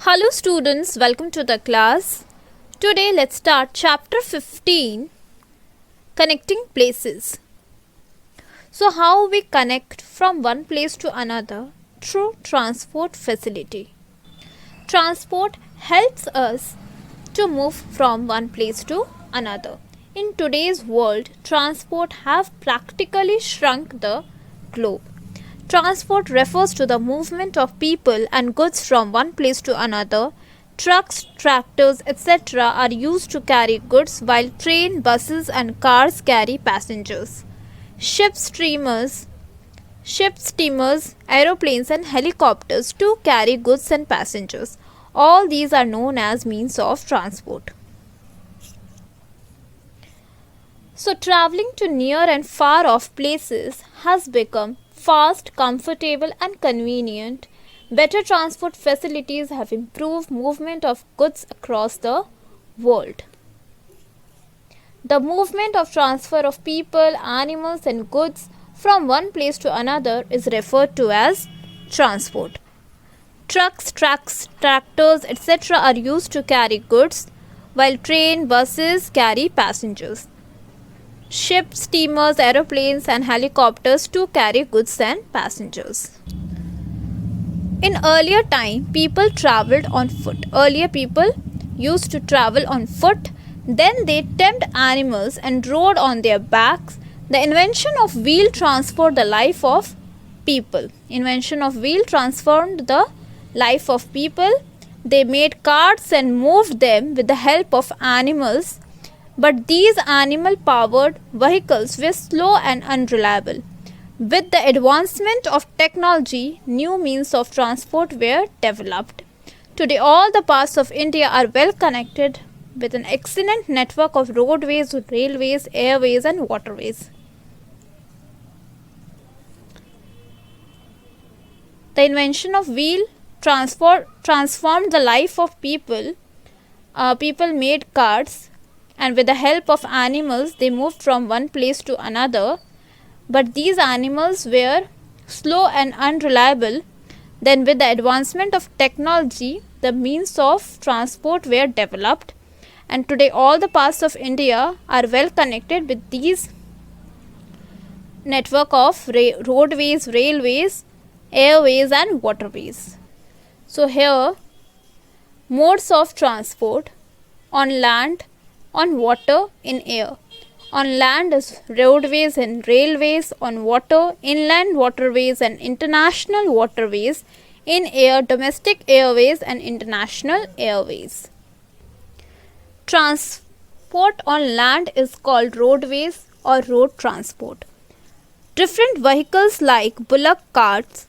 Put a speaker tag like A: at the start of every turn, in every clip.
A: Hello students, welcome to the class. Today let's start chapter 15, connecting places. So how we connect from one place to another through transport facility. Transport helps us to move from one place to another. In today's world, transport have practically shrunk the globe. Transport refers to the movement of people and goods from one place to another. Trucks, tractors, etc. are used to carry goods, while train, buses and cars carry passengers. Ships, steamers, aeroplanes and helicopters too carry goods and passengers. All these are known as means of transport. So traveling to near and far off places has become fast, comfortable and convenient. Better transport facilities have improved movement of goods across the world. The movement of transfer of people, animals and goods from one place to another is referred to as transport. Trucks, tractors, etc. are used to carry goods, while train, buses carry passengers. Ships, steamers, aeroplanes and helicopters too carry goods and passengers. In earlier time, people travelled on foot. Earlier people used to travel on foot. Then they tamed animals and rode on their backs. The invention of wheel transformed the life of people. Invention of wheel transformed the life of people. They made carts and moved them with the help of animals. But these animal-powered vehicles were slow and unreliable. With the advancement of technology, new means of transport were developed. Today, all the parts of India are well connected with an excellent network of roadways, railways, airways and waterways. The invention of wheel transformed the life of people. People made carts, and with the help of animals they moved from one place to another. But these animals were slow and unreliable. Then with the advancement of technology, the means of transport were developed, and today all the parts of India are well connected with these network of roadways, railways, airways and waterways. So here modes of transport: on land, on water, in air. On land is roadways and railways, on water, inland waterways and international waterways, in air, domestic airways and international airways. Transport on land is called roadways or road transport. Different vehicles like bullock carts,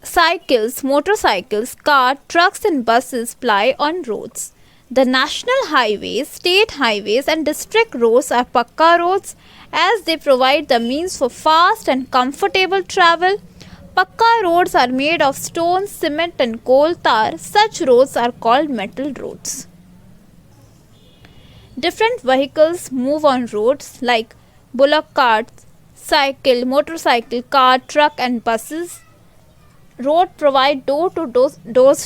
A: cycles, motorcycles, cars, trucks and buses ply on roads. The national highways, state highways and district roads are Pakka roads, as they provide the means for fast and comfortable travel. Pakka roads are made of stone, cement and coal tar. Such roads are called metal roads. Different vehicles move on roads like bullock carts, cycle, motorcycle, car, truck and buses. Road provide door-to-door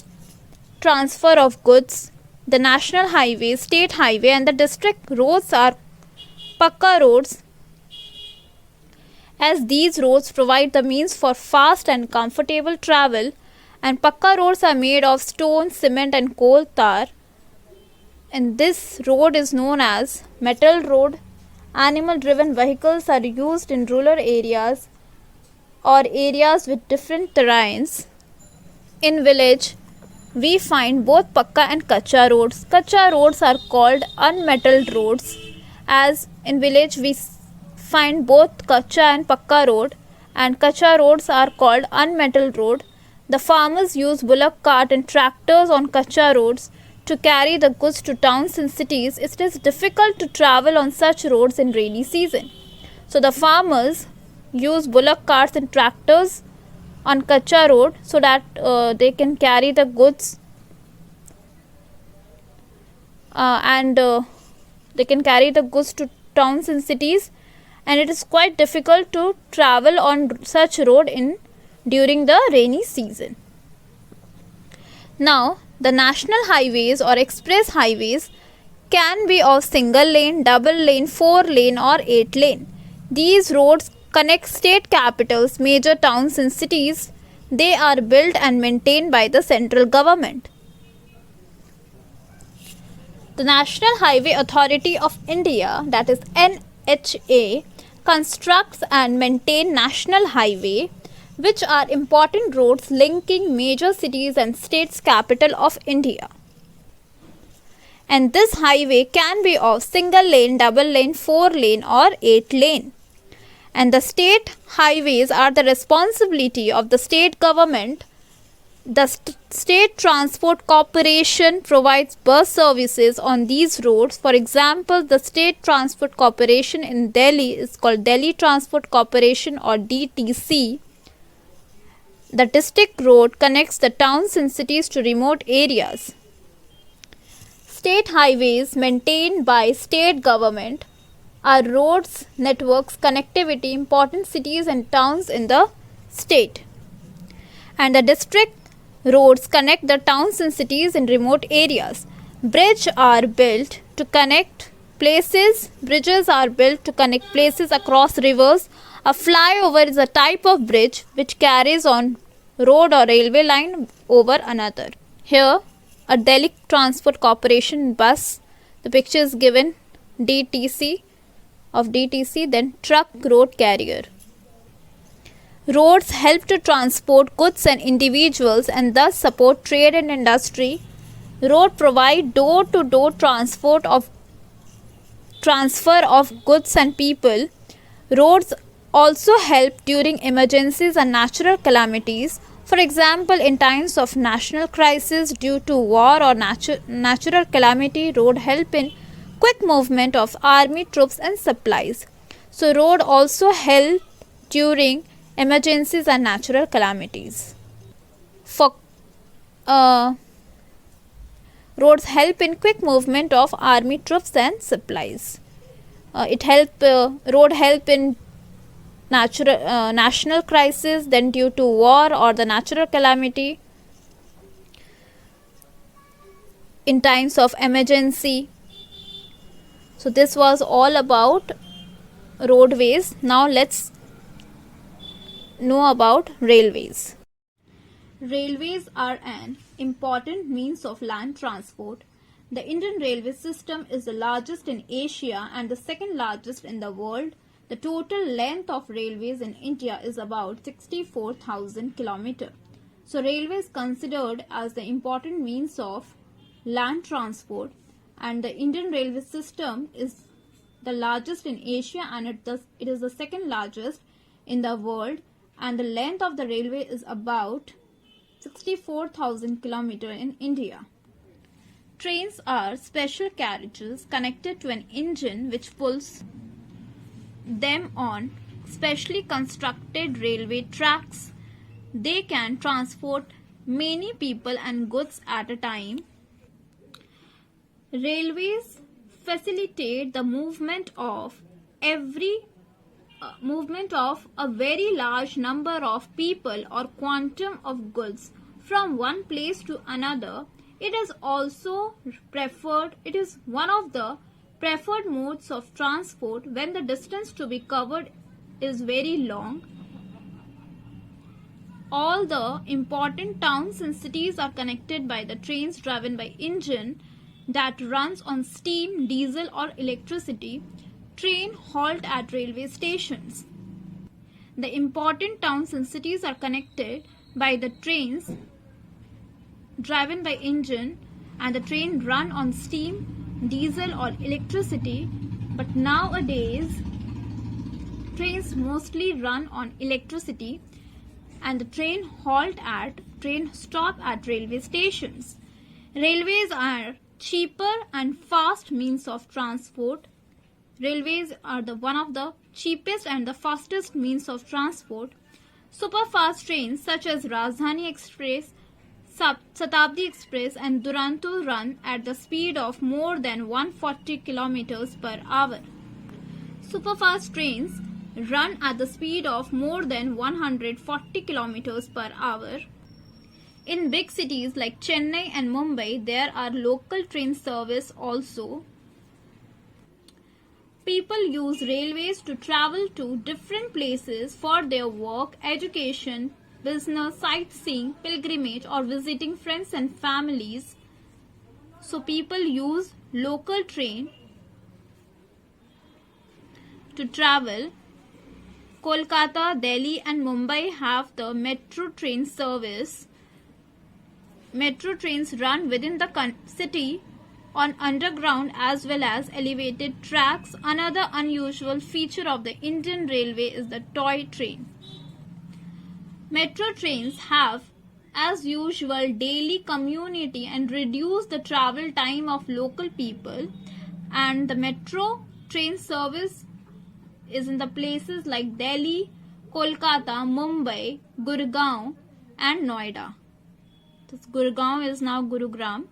A: transfer of goods. The national highway, state highway and the district roads are Pakka roads, as these roads provide the means for fast and comfortable travel, and Pakka roads are made of stone, cement and coal tar, and this road is known as metal road. Animal driven vehicles are used in rural areas or areas with different terrains. In village we find both Pakka and Kacha roads. Kacha roads are called unmetalled roads, as in village we find both Kacha and Pakka road, and Kacha roads are called unmetalled road. The farmers use bullock cart and tractors on Kacha roads to carry the goods to towns and cities. It is difficult to travel on such roads in rainy season. So the farmers use bullock carts and tractors on Kacha road so that they can carry the goods and they can carry the goods to towns and cities, and it is quite difficult to travel on such road during the rainy season. Now, the national highways or express highways can be of single lane, double lane, 4 lane or 8 lane. These roads connect state capitals, major towns and cities. They are built and maintained by the central government. The National Highway Authority of India, that is NHA, constructs and maintains national highway, which are important roads linking major cities and states capital of India. And this highway can be of single lane, double lane, 4 lane or 8 lane. And the state highways are the responsibility of the state government. The State Transport Corporation provides bus services on these roads. For example, the State Transport Corporation in Delhi is called Delhi Transport Corporation or DTC. The district road connects the towns and cities to remote areas. State highways maintained by state government are roads, networks, connectivity, important cities and towns in the state. And the district roads connect the towns and cities in remote areas. Bridges are built to connect places. Bridges are built to connect places across rivers. A flyover is a type of bridge which carries on road or railway line over another. Here, a Delhi Transport Corporation bus. The picture is given DTC of DTC, then truck road carrier. Roads help to transport goods and individuals and thus support trade and industry. Roads provide door-to-door transfer of goods and people. Roads also help during emergencies and natural calamities. For example, in times of national crisis due to war or natural calamity, road help in quick movement of army troops and supplies. So road also help during emergencies and natural calamities. For roads help in quick movement of army troops and supplies. Road help in national crisis, then due to war or the natural calamity, in times of emergency. So this was all about roadways. Now let's know about railways. Railways are an important means of land transport. The Indian railway system is the largest in Asia and the second largest in the world. The total length of railways in India is about 64,000 km. So railway is considered as the important means of land transport, and the Indian railway system is the largest in Asia and it is the second largest in the world, and the length of the railway is about 64,000 km in India. Trains are special carriages connected to an engine which pulls them on specially constructed railway tracks. They can transport many people and goods at a time. Railways facilitate the movement of a very large number of people or quantum of goods from one place to another. It is one of the preferred modes of transport when the distance to be covered is very long. All the important towns and cities are connected by the trains driven by engine that runs on steam, diesel or electricity. Train halt at railway stations. The important towns and cities are connected by the trains driven by engine, and the train run on steam, diesel or electricity. But nowadays trains mostly run on electricity, and the train stop at railway stations. Railways are cheaper and fast means of transport. Railways are one of the cheapest and the fastest means of transport. Superfast trains such as Rajdhani Express, Shatabdi Express and Duronto run at the speed of more than 140 km per hour. Superfast trains run at the speed of more than 140 km per hour. In big cities like Chennai and Mumbai, there are local train service also. People use railways to travel to different places for their work, education, business, sightseeing, pilgrimage, or visiting friends and families. So people use local train to travel. Kolkata, Delhi and Mumbai have the metro train service. Metro trains run within the city on underground as well as elevated tracks. Another unusual feature of the Indian Railway is the toy train. Metro trains have, as usual, daily commuting and reduce the travel time of local people, and the metro train service is in the places like Delhi, Kolkata, Mumbai, Gurgaon and Noida. This Gurgaon is now Gurugram.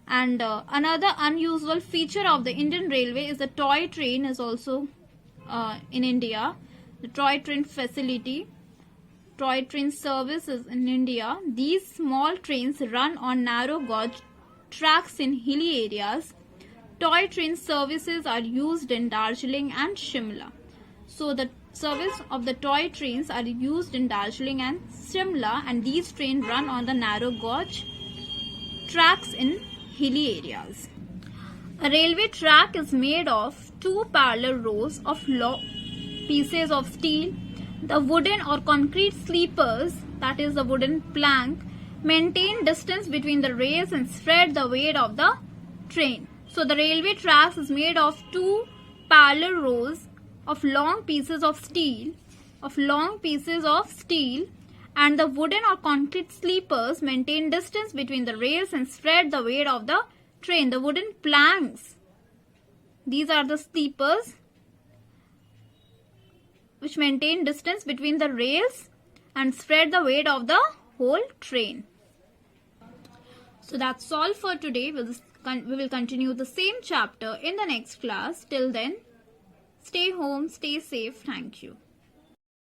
A: And another unusual feature of the Indian Railway is the toy train is also in India. The toy train facility, toy train service is in India. These small trains run on narrow gauge tracks in hilly areas. Toy train services are used in Darjeeling and Shimla. So the service of the toy trains are used in Darjeeling and Shimla, and these trains run on the narrow gauge tracks in hilly areas. A railway track is made of two parallel rows of pieces of steel. The wooden or concrete sleepers, that is the wooden plank, maintain distance between the rails and spread the weight of the train. So the railway tracks is made of two parallel rows of long pieces of steel, and the wooden or concrete sleepers maintain distance between the rails and spread the weight of the train. The wooden planks, these are the sleepers which maintain distance between the rails and spread the weight of the whole train. So that's all for today. We will continue the same chapter in the next class. Till then, stay home, stay safe. Thank you.